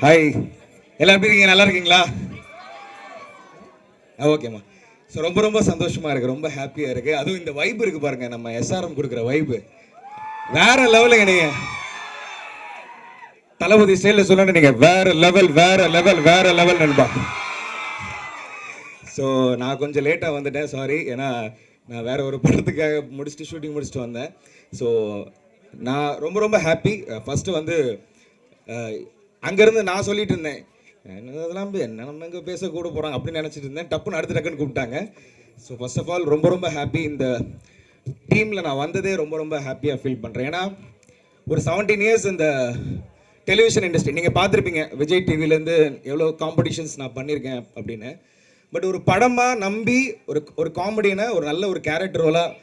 Hi, எல்லாம் எப்படி இருக்கீங்க? நல்லா இருக்கீங்களா? ஓகேம்மா. ஸோ ரொம்ப ரொம்ப சந்தோஷமா இருக்கு, ரொம்ப ஹாப்பியா இருக்கு. அதுவும் இந்த வைப் இருக்கு பாருங்க, நம்ம எஸ்ஆர்எம் கொடுக்குற வைப் வேற லெவலுங்க. நீங்க தளபதி ஸ்டைல சொல்லணும், நீங்க வேற லெவல் வேற லெவல் வேற லெவல் நண்பா. ஸோ நான் கொஞ்சம் லேட்டாக வந்துட்டேன், சாரி. ஏன்னா நான் வேற ஒரு படத்துக்காக முடிச்சுட்டு ஷூட்டிங் முடிச்சுட்டு வந்தேன். ஸோ நான் ரொம்ப ரொம்ப ஹாப்பி. ஃபஸ்ட்டு வந்து அங்கேருந்து நான் சொல்லிட்டு இருந்தேன், அதெல்லாம் என்ன நம்ம எங்கே பேசக்கூட போகிறாங்க அப்படின்னு நினச்சிட்டு இருந்தேன். டப்புன்னு அடுத்த டக்குன்னு கூப்பிட்டாங்க. ஸோ ஃபர்ஸ்ட் ஆஃப் ஆல் ரொம்ப ரொம்ப ஹாப்பி. இந்த டீமில் நான் வந்ததே ரொம்ப ரொம்ப ஹாப்பியாக ஃபீல் பண்ணுறேன். ஏன்னா ஒரு 17 இயர்ஸ் இந்த டெலிவிஷன் இண்டஸ்ட்ரி நீங்கள் பார்த்துருப்பீங்க, விஜய் டிவிலேருந்து எவ்வளோ காம்படிஷன்ஸ் நான் பண்ணியிருக்கேன் அப்படின்னு. பட் ஒரு படமாக நம்பி ஒரு காமெடினை ஒரு நல்ல ஒரு கேரக்டர் ரோலாக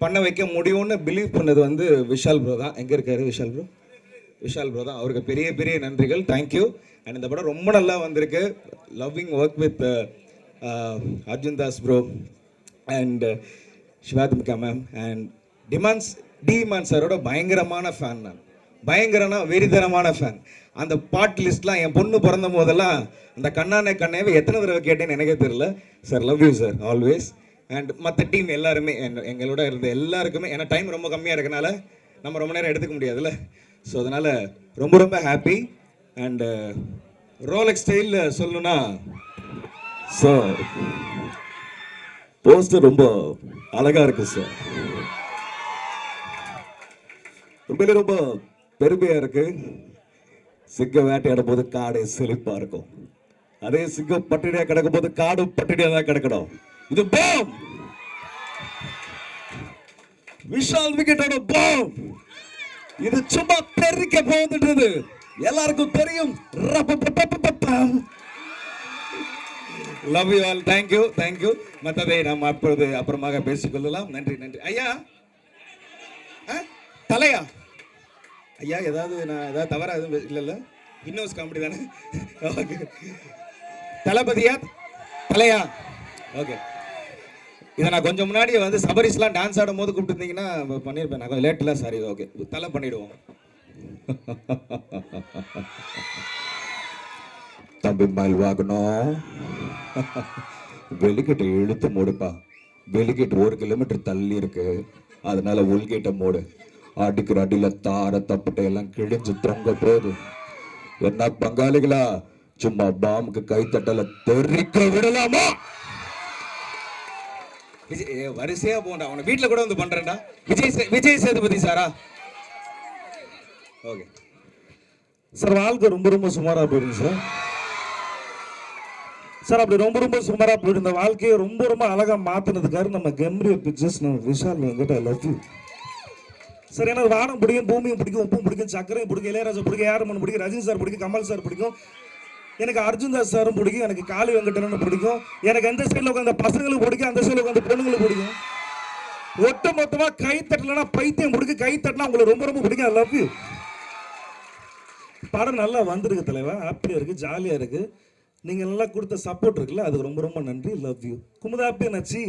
பண்ண வைக்க முடியும்னு பிலீவ் பண்ணது வந்து விஷால் ப்ரோ தான். எங்கே இருக்காரு விஷால் ப்ரோ? விஷால் ப்ரோ தான். அவருக்கு பெரிய பெரிய நன்றிகள், தேங்க்யூ. அண்ட் இந்த படம் ரொம்ப நல்லா வந்திருக்கு. Loving work with Arjun Das bro and Shivathmika ma'am and demon சாரோட பயங்கரமான ஃபேன் நான். பயங்கரனா வெறித்தனமான ஃபேன். அந்த பாட் லிஸ்ட்லாம் என் பொண்ணு பிறந்த போதெல்லாம் அந்த கண்ணானே கண்ணேவே எத்தனை தடவை கேட்டேன்னு எனக்கே தெரியல. Sir love you sir always. And மற்ற டீம் எல்லாருமே எங்களோட இருந்த எல்லாருக்குமே, ஏன்னா டைம் ரொம்ப கம்மியாக இருக்கனால நம்ம ரொம்ப நேரம் எடுத்துக்க முடியாதுல்ல. ஸோ அதனால் ரொம்ப ரொம்ப ஹாப்பி. அண்டு ரோலெக்ஸ் ஸ்டைலில் சொல்லணும்னா, சார் போஸ்டர் ரொம்ப அழகாக இருக்கு சார். உண்மையிலே ரொம்ப பெருமையாக இருக்கு. சிங்கம் வேட்டையாடும் போது காடு செழிப்பாக இருக்கும், அதே சிங்கம் பட்டினியாக கிடக்கும் போது காடு பட்டினியாக தான் கிடக்கணும். இது பாம், விஷால் விக்கெட்டோட பாம். இது சும்மா தெரிக்க போகுதுன்றது எல்லாருக்கும் தெரியும். Love you all, thank you thank you. மற்றதை நாம் அப்பொழுது அப்புறமாக பேசிக்கொள்ளலாம். நன்றி நன்றி. ஐயா தலையா ஐயா, ஏதாவது நான் ஏதாவது தவறா எதுவும் இல்லைல்ல? இன்னோஸ் காமெடி தானே? ஓகே. தளபதியா தலையா? ஓகே. இதை நான் கொஞ்சம் முன்னாடி வந்து சபரிஸ்லாம் டான்ஸ் ஆடும் போது கூப்பிட்டுருந்தீங்கன்னா பண்ணியிருப்பேன். நான் கொஞ்சம் லேட்டில், சாரி. ஓகே, தலை பண்ணிவிடுவோம். தம்பி மல்வாகணும், வெளிக்கிட்ட இழுத்து மூடுப்பா. வெளிக்கிட்டு 1 கிலோமீட்டர் தள்ளி இருக்கு, அதனால உள்கிட்ட மூடு. அடிக்கிற அடியில தார தப்பட்டை எல்லாம் கிழிஞ்சு தொங்க போகுது. என்ன பங்காளிகளா, சும்மா பாம்புக்கு கைத்தட்டல தெரிக்க விடலாமா? வரிசையா போண்டா, உன வீட்டுல கூட வந்து பண்றேன்டா. விஜய் சேதுபதி சாரா? Okay sir. வாழ்க்கை ரொம்ப ரொம்ப சுமாரா போயிடுங்க சார். சார் அப்படி ரொம்ப ரொம்ப சுமாரா போயிட்டு இந்த வாழ்க்கையை ரொம்ப ரொம்ப அழகா மாத்தினதுக்காரு நம்ம கெம்ரியோ பிக்சர்ஸ், நம்ம விஷால் என்கிட்ட லவ் யூ சார். எனக்கு வானம் பிடிக்கும், பூமியும் பிடிக்கும், உப்பும் பிடிக்கும், சக்கரையும் பிடிக்கும், இளையராஜா பிடிக்கும், ஏஆர்மன் பிடிக்கும், ரஜினி சார் பிடிக்கும், கமல் சார் பிடிக்கும், எனக்கு அர்ஜுன் தாஸ் சாரும் பிடிக்கும், எனக்கு காளி வெங்கடனும் பிடிக்கும், எனக்கு எந்த சைடில் உட்காந்து பசங்களுக்கு பிடிக்கும், அந்த சைடில் உட்காந்து பொண்ணுங்களுக்கு பிடிக்கும். ஒட்டு மொத்தமா கை தட்டலன்னா பைத்தியம் பிடிக்கும், கை தட்டினா உங்களுக்கு ரொம்ப ரொம்ப பிடிக்கும். I love you. படம் நல்லா வந்திருக்கு தலைவா, ஹாப்பியாக இருக்குது, ஜாலியாக இருக்குது. நீங்கள் நல்லா கொடுத்த சப்போர்ட் இருக்குல்ல, அதுக்கு ரொம்ப ரொம்ப நன்றி. Love you. குமுதா ஹாப்பி நச்சி.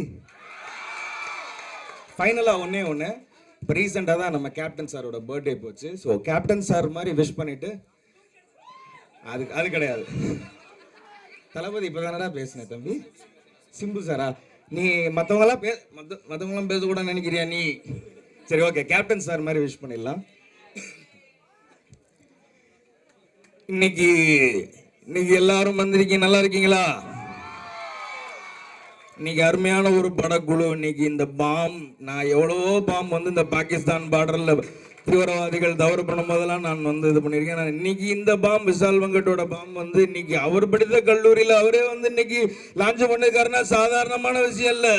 ஃபைனலாக ஒன்று இப்போ ரீசெண்டாக தான் நம்ம கேப்டன் சாரோட பர்த்டே போச்சு. ஸோ கேப்டன் சார் மாதிரி விஷ் பண்ணிவிட்டு அது கிடையாது. தளபதி இப்போ தானடா பேசினேன் தம்பி. சிம்பு சாரா? நீ மற்றவங்களாம் பேசக்கூடாதுன்னு நினைக்கிறியா நீ? சரி ஓகே, கேப்டன் சார் மாதிரி விஷ் பண்ணிடலாம். இன்னைக்கு எல்லாரும் வந்திருக்கீங்க, நல்லா இருக்கீங்களா? இன்னைக்கு அருமையான ஒரு படக்குழு. இன்னைக்கு இந்த பாம், நான் எவ்வளவோ பாம் வந்து இந்த பாகிஸ்தான் பார்டர்ல தீவிரவாதிகள் தவறு பண்ணும் போதெல்லாம் நான் வந்து இது பண்ணியிருக்கேன். நான் இன்னைக்கு இந்த பாம், விஷால் வெங்கட்டோட பாம் வந்து இன்னைக்கு அவர் படித்த கல்லூரியில் அவரே வந்து இன்னைக்கு லான்ச் பண்ணிருக்காருன்னா சாதாரணமான விஷயம் இல்லை.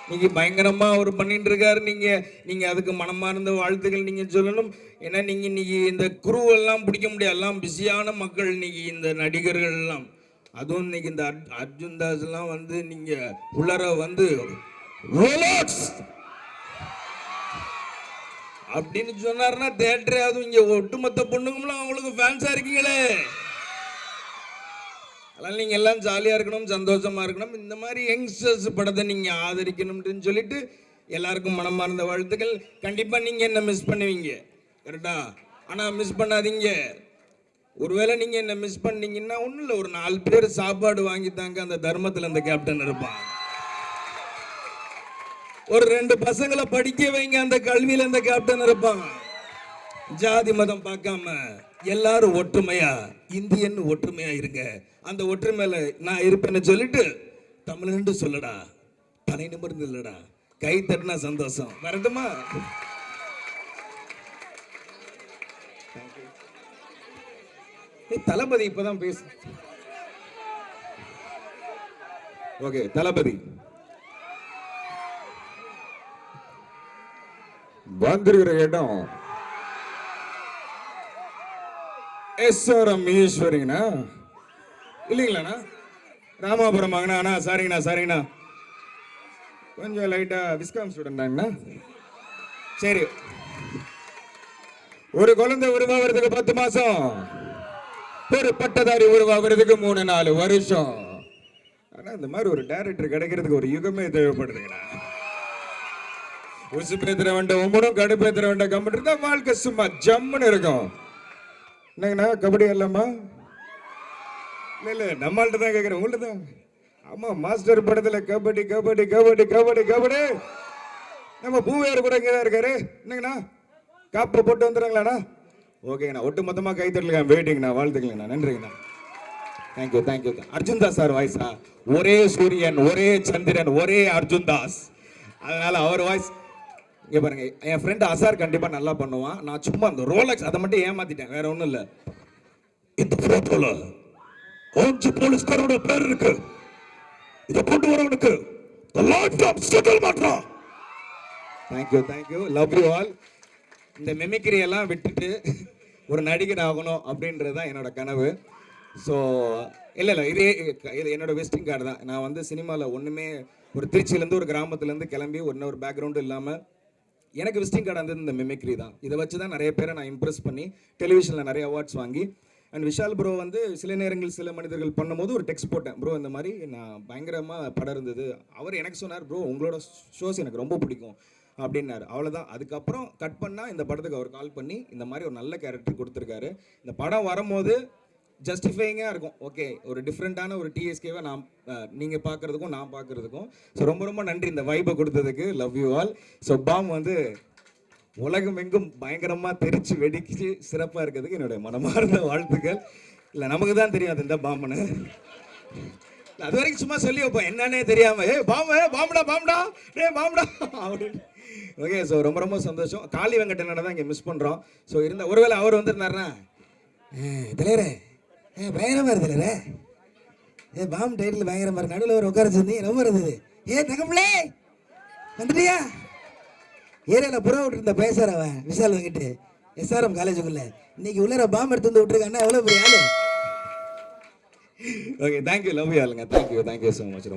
இன்னைக்கு பயங்கரமா அவர் பண்ணிட்டு இருக்காரு. நீங்க அதுக்கு மனமார்ந்த வாழ்த்துக்கள் நீங்க சொல்லணும். ஏன்னா நீங்க இன்னைக்கு இந்த குரூ எல்லாம் பிடிக்க முடியாது, எல்லாம் பிஸியான மக்கள். இன்னைக்கு இந்த நடிகர்கள் எல்லாம், அதுவும் இன்னைக்கு இந்த அர்ஜுன் தாஸ் எல்லாம் வந்து நீங்க உள்ளர வந்து ரோலக்ஸ் அப்படின்னு சொன்னாருன்னா தேட்டரே, அதுவும் இங்க ஒட்டுமொத்த பொண்ணுங்களும் அவங்களுக்கு ஃபேன்ஸா இருக்கீங்களே. அதனால நீங்க எல்லாம் ஜாலியா இருக்கணும், சந்தோஷமா இருக்கணும். இந்த மாதிரி யங்ஸ்டர்ஸ் படத்தை நீங்க ஆதரிக்கணும்னு சொல்லிட்டு எல்லாருக்கும் மனமார்ந்த வாழ்த்துக்கள். கண்டிப்பா நீங்க என்ன மிஸ் பண்ணுவீங்க, கரெக்டா? ஆனா மிஸ் பண்ணாதீங்க. ஒருவேளை நீங்க என்ன மிஸ் பண்ணீங்கன்னா ஒண்ணும் இல்லை, ஒரு 4 பேர் சாப்பாடு வாங்கி தாங்க அந்த தர்மத்தில் அந்த கேப்டன் இருப்பான். ஒரு 2 பசங்களை படிக்க வைங்க, அந்த கல்வியில அந்த கேப்டன் இருப்பான். ஜாதி மதம் பார்க்காம எல்லாரும் ஒற்றுமையா இந்தியன் ஒற்றுமையா இருங்க. அந்த ஒற்றுமையில நான் இருப்பேன்னு சொல்லிட்டு தமிழ்னு சொல்லடா, தலை நிமிர்ந்து இல்லடா, கை தட்டினா சந்தோஷம். வரட்டுமா? தளபதி இப்பதான் பேசு. ஓகே தளபதி வந்திருக்கிற இடம் எஸ்ஆர்எம் ஈஸ்வரிங்கண்ணா இல்லைங்களாண்ணா? ராமாபுரம் வாங்கண்ணா. சரிங்கண்ணா கொஞ்சம் லைட்டா விஸ்காம் ஸ்டூடெண்ட் தாங்கண்ணா. சரி, ஒரு குழந்தை உருவாகிறதுக்கு 10 மாசம், ஒரு பட்டதாரி உருவாகிறதுக்கு 3-4 வருஷம். ஆனா இந்த மாதிரி ஒரு டைரக்டர் கிடைக்கிறதுக்கு ஒரு யுகமே தேவைப்படுதுங்கண்ணா. உசு பேத்துற வேண்டாம், உம்மனும் கடுப்பேத்துற வேண்டாம், கம்ப்யூட்டர் தான் வாழ்க்கை சும்மா ஜம்முன்னு இருக்கும். என்னங்கண்ணா கபடி இல்லாமா? இல்ல நம்மள்ட்ட தான் கேட்குறேன், உங்கள்ட்ட தான். ஆமா, மாஸ்டர் படத்துல கபடி கபடி கபடி கபடி கபடி. நம்ம பூவேர் கூட இங்கே தான் இருக்காரு. என்னங்கண்ணா காப்பு போட்டு வந்துடுறாங்களாண்ணா? ஓகேங்கண்ணா, ஒட்டு மொத்தமாக கை தட்டலுங்க, வெயிட்டிங்கண்ணா. வாழ்த்துக்கலங்கண்ணா, நன்றிங்கண்ணா. தேங்க்யூ. அர்ஜுன் தாஸ் சார் வாய்ஸா? ஒரே சூரியன், ஒரே சந்திரன், ஒரே அர்ஜுன் தாஸ். அதனால அவர் வாய்ஸ் இங்கே பாருங்க. என் ஃப்ரெண்ட் அசார் கண்டிப்பாக நல்லா பண்ணுவான். நான் சும்மா அந்த ரோலக்ஸ் அதை மட்டும் ஏமாத்திட்டேன், வேற ஒன்றும் இல்லை. இந்த போட்டோல 5 போலீஸ்காரோட பேர் இருக்கு. இதை கொண்டு வரவனுக்கு தேங்க்யூ, லவ் யூ ஆல். இந்த மெமிக்ரி எல்லாம் விட்டுட்டு ஒரு நடிகர் ஆகணும் அப்படின்றது தான் என்னோட கனவு. ஸோ இல்லை இது என்னோட விசிட்டிங் கார்டு தான். நான் வந்து சினிமாவில் ஒன்றுமே ஒரு திருச்சியிலேருந்து ஒரு கிராமத்துலேருந்து கிளம்பி ஒரு பேக்ரவுண்டு இல்லாமல் எனக்கு விசிட்டிங் கார்டு வந்து இந்த மெமிக்ரி தான். இதை வச்சு தான் நிறைய பேரை நான் இம்ப்ரெஸ் பண்ணி டெலிவிஷனில் நிறைய அவார்ட்ஸ் வாங்கி. அண்ட் விஷால் ப்ரோ வந்து சில நேரங்கள் சில மனிதர்கள் பண்ணும்போது ஒரு டெக்ஸ்ட் போட்டேன், ப்ரோ இந்த மாதிரி நான் பயங்கரமாக படம் இருந்தது. அவர் எனக்கு சொன்னார், ப்ரோ உங்களோட ஷோஸ் எனக்கு ரொம்ப பிடிக்கும் அப்படின்னாரு. அவ்வளோதான். அதுக்கப்புறம் கட் பண்ணால் இந்த படத்துக்கு அவர் கால் பண்ணி இந்த மாதிரி ஒரு நல்ல கேரக்டர் கொடுத்துருக்காரு. இந்த படம் வரும்போது ஜஸ்டிஃபைங்காக இருக்கும். ஓகே, ஒரு டிஃப்ரெண்ட்டான ஒரு டிஎஸ்கேவை நான் நீங்கள் பார்க்குறதுக்கும் நான் பார்க்குறதுக்கும். ஸோ ரொம்ப நன்றி இந்த வைப்பை கொடுத்ததுக்கு. Love you all. ஸோ பாம் வந்து உலகம் எங்கும் பயங்கரமாக தெரிச்சு வெடிச்சு சிறப்பாக இருக்கிறதுக்கு என்னுடைய மனமார்ந்த வாழ்த்துக்கள். இல்லை நமக்கு தான் தெரியும் அது இந்த பாம்புன்னு. அது வரைக்கும் சும்மா சொல்லி வைப்போம், என்னன்னே தெரியாமல் பாம்புடா அப்படின்னு. ஓகே, ஸோ ரொம்ப சந்தோஷம். காளி வெங்கடனை தான் இங்கே மிஸ் பண்ணுறோம். ஸோ ஒருவேளை அவர் வந்துருந்தாருன்னா தலைவரே பயங்கரமாக இருந்தல, பாம்பு டைட்டில் பயங்கரமாக இருக்கு, நடுவில் ஒரு உட்கார வச்சிருந்தீங்க, ரொம்ப இருந்தது. தங்கப்பிள்ளே வந்துட்டியா? ஏரியாவில் புறா விட்டுருந்த பேசுகிற அவன் விஷால் வாங்கிட்டு எஸ்ஆர்எம் காலேஜுக்குள்ள இன்னைக்கு உள்ளர பாம்பு எடுத்து வந்து விட்டுருக்கான்னா எவ்வளோ பெரிய ஆளு. ஓகே, தேங்க்யூ, லவ் யூ ஆளுங்க. Thank you so much.